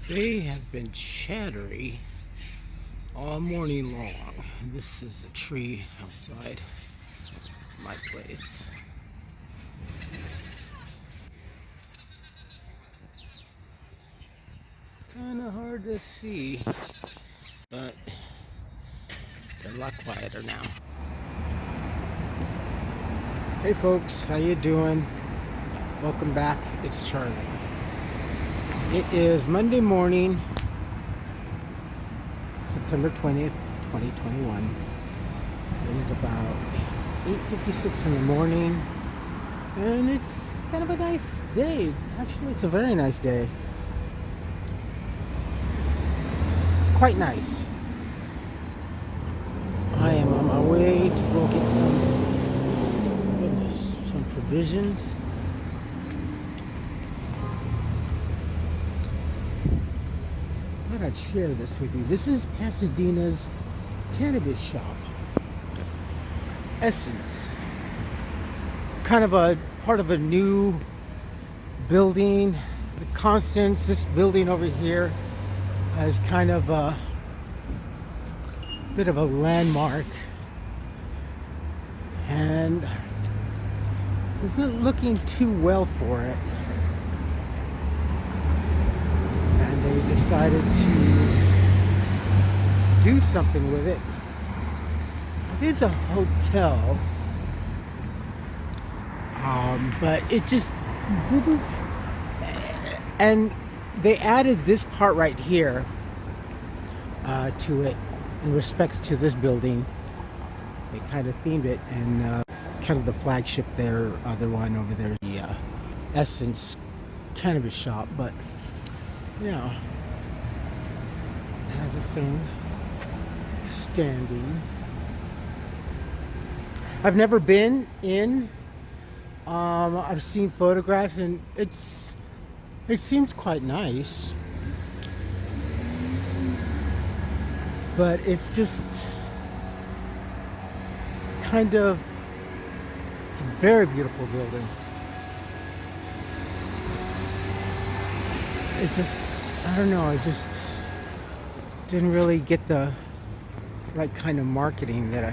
They have been chattery all morning long. This is a tree outside my place. Kind of hard to see, but they're a lot quieter now. Hey folks, how you doing? Welcome back. It's Charlie. It is Monday morning, September 20th, 2021. It is about 8:56 in the morning, and it's kind of a nice day. Actually, it's a very nice day. It's quite nice. I am on my way to go get some provisions. I thought I'd share this with you. This is Pasadena's cannabis shop, Essence. It's kind of a part of a new building. The Constance, this building over here, is kind of a bit of a landmark, and isn't looking too well for it. And they decided to do something with it. It is a hotel, but it just didn't. And they added this part right here to it in respects to this building. They kind of themed it, and kind of the flagship there, other one over there, the Essence cannabis shop. But yeah, it has its own standing. I've never been in. I've seen photographs, and it seems quite nice, but it's just kind of, it's a very beautiful building. It just, I don't know, it just didn't really get the right kind of marketing that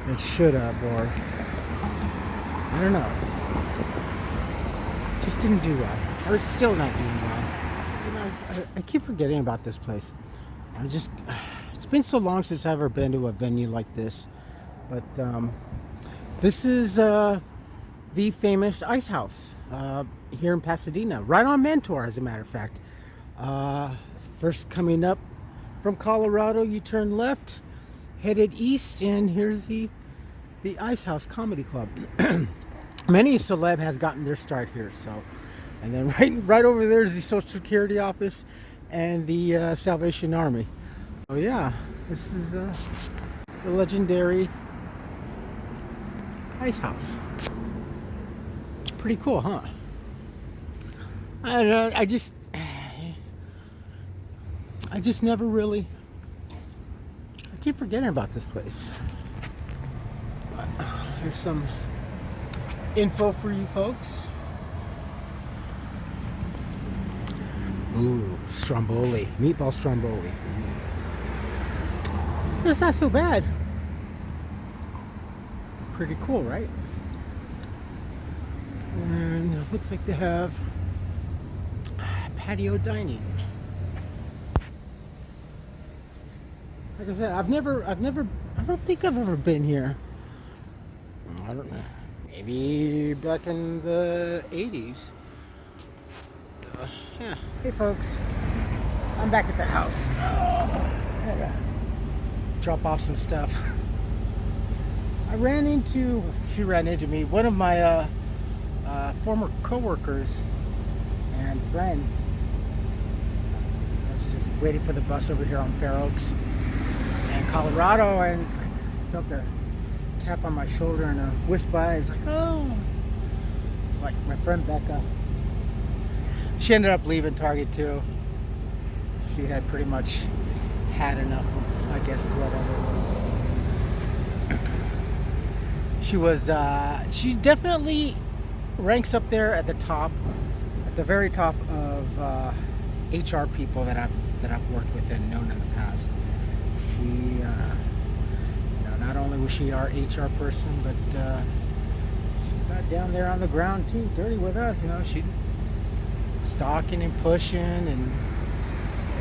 it should have, or I don't know. Just didn't do well, or it's still not doing well. You know, I keep forgetting about this place. It's been so long since I've ever been to a venue like this. But this is the famous Ice House here in Pasadena, right on Mentor, as a matter of fact. First coming up from Colorado, you turn left, headed east, and here's the Ice House Comedy Club. Many a celeb has gotten their start here. So, and then right over there is the Social Security office and the Salvation Army. Oh yeah, this is the legendary Ice House. Pretty cool, huh? I don't know. I just never really. I keep forgetting about this place. But here's some info for you folks. Ooh, stromboli, meatball stromboli. That's not so bad. Pretty cool, right? And it looks like they have patio dining. Like I said, I don't think I've ever been here. I don't know. Maybe back in the 80s. Yeah. Hey folks, I'm back at the house. I had to drop off some stuff. She ran into me, one of my former co-workers and friend. I was just waiting for the bus over here on Fair Oaks in Colorado, and it's like, I felt a tap on my shoulder and a whisk by. It's like, oh, it's like my friend Becca. She ended up leaving Target too. She had pretty much had enough of, I guess, whatever it was. She definitely ranks up there at the top, at the very top of HR people that I've worked with and known in the past. She, not only was she our HR person, but she got down there on the ground too, dirty with us. She stalking and pushing and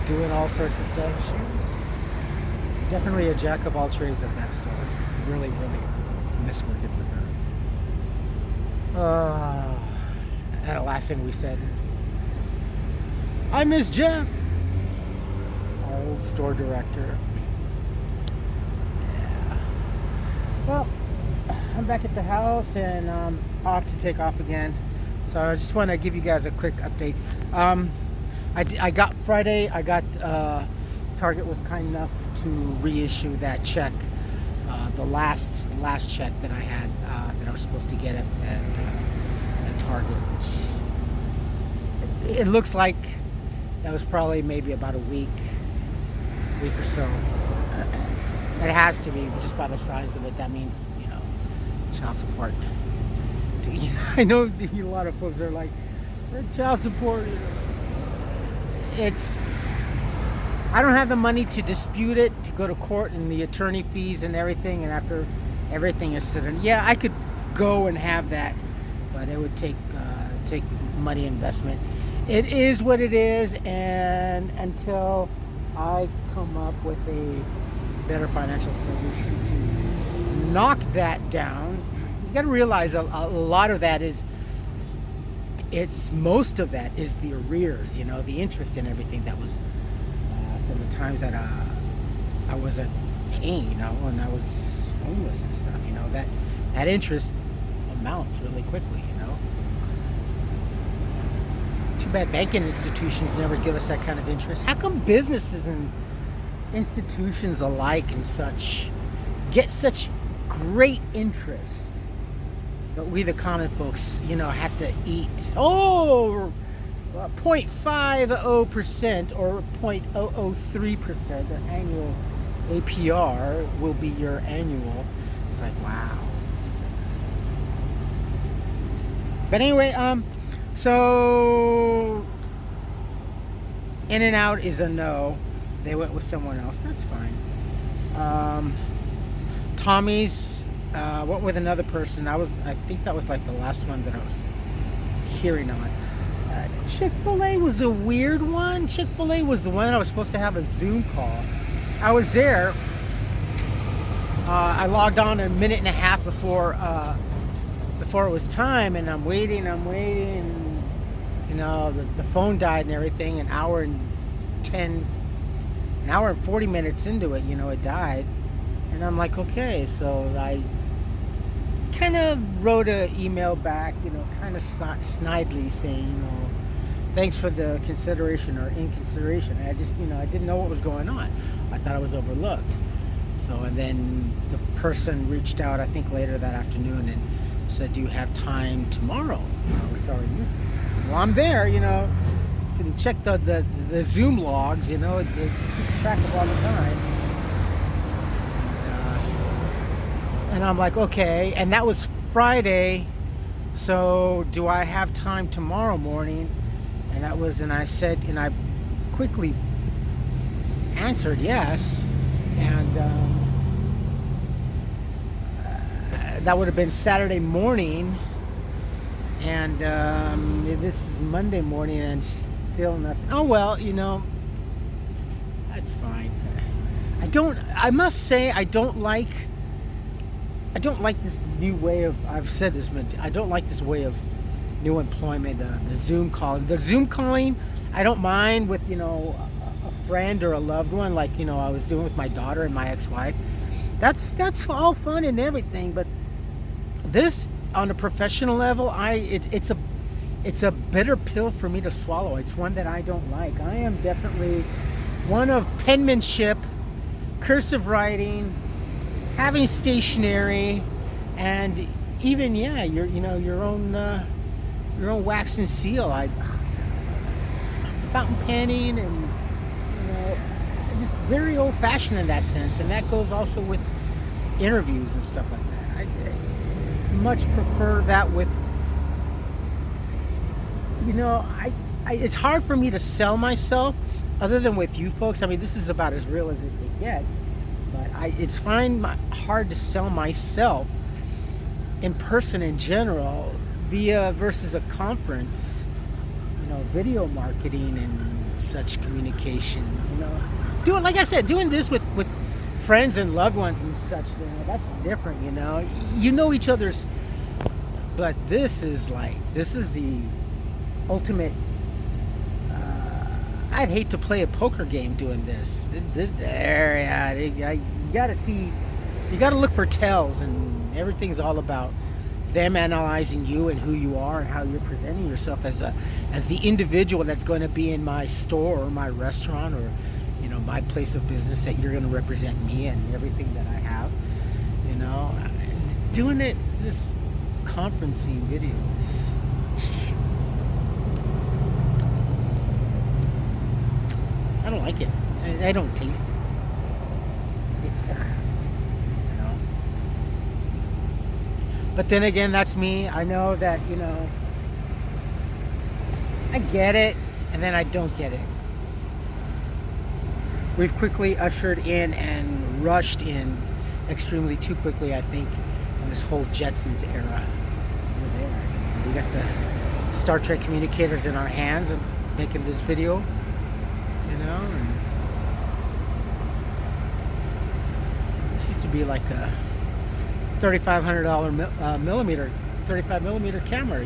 doing all sorts of stuff. She was definitely a jack of all trades at that store. Really, really miss working with her. And the last thing we said, I miss Jeff, our old store director. Yeah. Well, I'm back at the house and off to take off again. So I just want to give you guys a quick update. I got Friday. Target was kind enough to reissue that check, the last check that I had that I was supposed to get at Target. It looks like that was probably maybe about a week or so. It has to be just by the size of it. That means child support. I know a lot of folks are like, child support. I don't have the money to dispute it, to go to court and the attorney fees and everything. And after everything is said, yeah, I could go and have that, but it would take money investment. It is what it is, and until I come up with a better financial solution to knock that down, you got to realize a lot of that is, most of that is the arrears, the interest and everything that was from the times that I wasn't paying, when I was homeless and stuff. That interest amounts really quickly. Too bad banking institutions never give us that kind of interest. How come businesses and institutions alike and such get such great interest, but we the common folks, have to eat? 0.50% or 0.003% annual APR will be your annual. It's like, wow. But anyway, so In-N-Out is a no. They went with someone else. That's fine. Tommy's went with another person. I think that was like the last one that I was hearing on. Chick-fil-A was a weird one. Chick-fil-A was the one I was supposed to have a Zoom call. I was there. I logged on a minute and a half before it was time, and I'm waiting. The phone died and everything. An hour and 40 minutes into it, it died. And I'm like, okay. So I kind of wrote an email back, kind of snidely saying, thanks for the consideration or inconsideration. I just, I didn't know what was going on. I thought I was overlooked. So, and then the person reached out, I think later that afternoon, and said, do you have time tomorrow? Sorry, missed it. Well, I'm there, you can check the Zoom logs, it keeps track of all the time. And I'm like, okay. And that was Friday. So do I have time tomorrow morning? And I said, and I quickly answered yes. And that would have been Saturday morning. And this is Monday morning and still nothing. Oh, well, that's fine. I must say, I don't like this new way of, I've said this, but I don't like this way of new employment, the Zoom calling. The Zoom calling, I don't mind with, a friend or a loved one, like, I was doing with my daughter and my ex-wife. That's all fun and everything, but this, on a professional level, it's a bitter pill for me to swallow. It's one that I don't like. I am definitely one of penmanship, cursive writing, having stationery, and even your own wax and seal. Fountain penning, and just very old-fashioned in that sense, and that goes also with interviews and stuff like that. I much prefer that with, it's hard for me to sell myself other than with you folks. I mean, this is about as real as it gets, but it's hard to sell myself in person in general via versus a conference, video marketing and such communication, doing, like I said, doing this with friends and loved ones and such, that's different. You know each other's, but this is the ultimate. I'd hate to play a poker game doing this. You gotta look for tells, and everything's all about them analyzing you and who you are and how you're presenting yourself as the individual that's going to be in my store or my restaurant or my place of business, that you're going to represent me and everything that I have. Doing this conferencing videos. I don't like it. I don't taste it. It's, But then again, that's me. I know that, I get it, and then I don't get it. We've quickly ushered in and rushed in extremely too quickly, I think, in this whole Jetsons era. We're there. We got the Star Trek communicators in our hands and making this video, and this used to be like a $3,500 35 millimeter camera,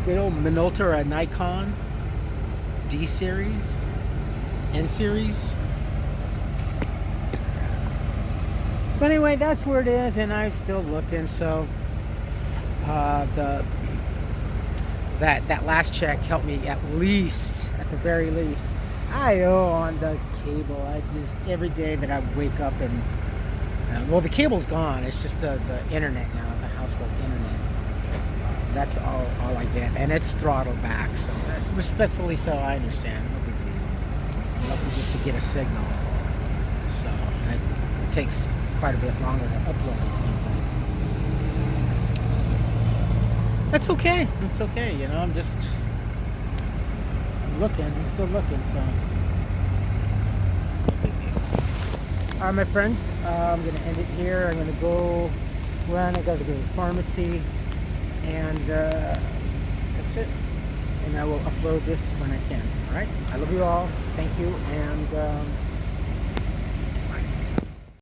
good old Minolta or a Nikon D series, N series. But anyway, that's where it is, and I'm still looking. So that last check helped me at the very least. I owe on the cable. I just, every day that I wake up and well, the cable's gone. It's just the internet now, the household internet. That's all I get, and it's throttled back. So respectfully, so I understand. No big deal. I'm lucky just to get a signal. So it takes quite a bit longer to upload, it seems like. That's okay. It's okay. I'm just looking. I'm still looking. So. All right, my friends, I'm going to end it here. I'm going to go run. I got to go to the pharmacy, and that's it. And I will upload this when I can. All right. I love you all. Thank you, and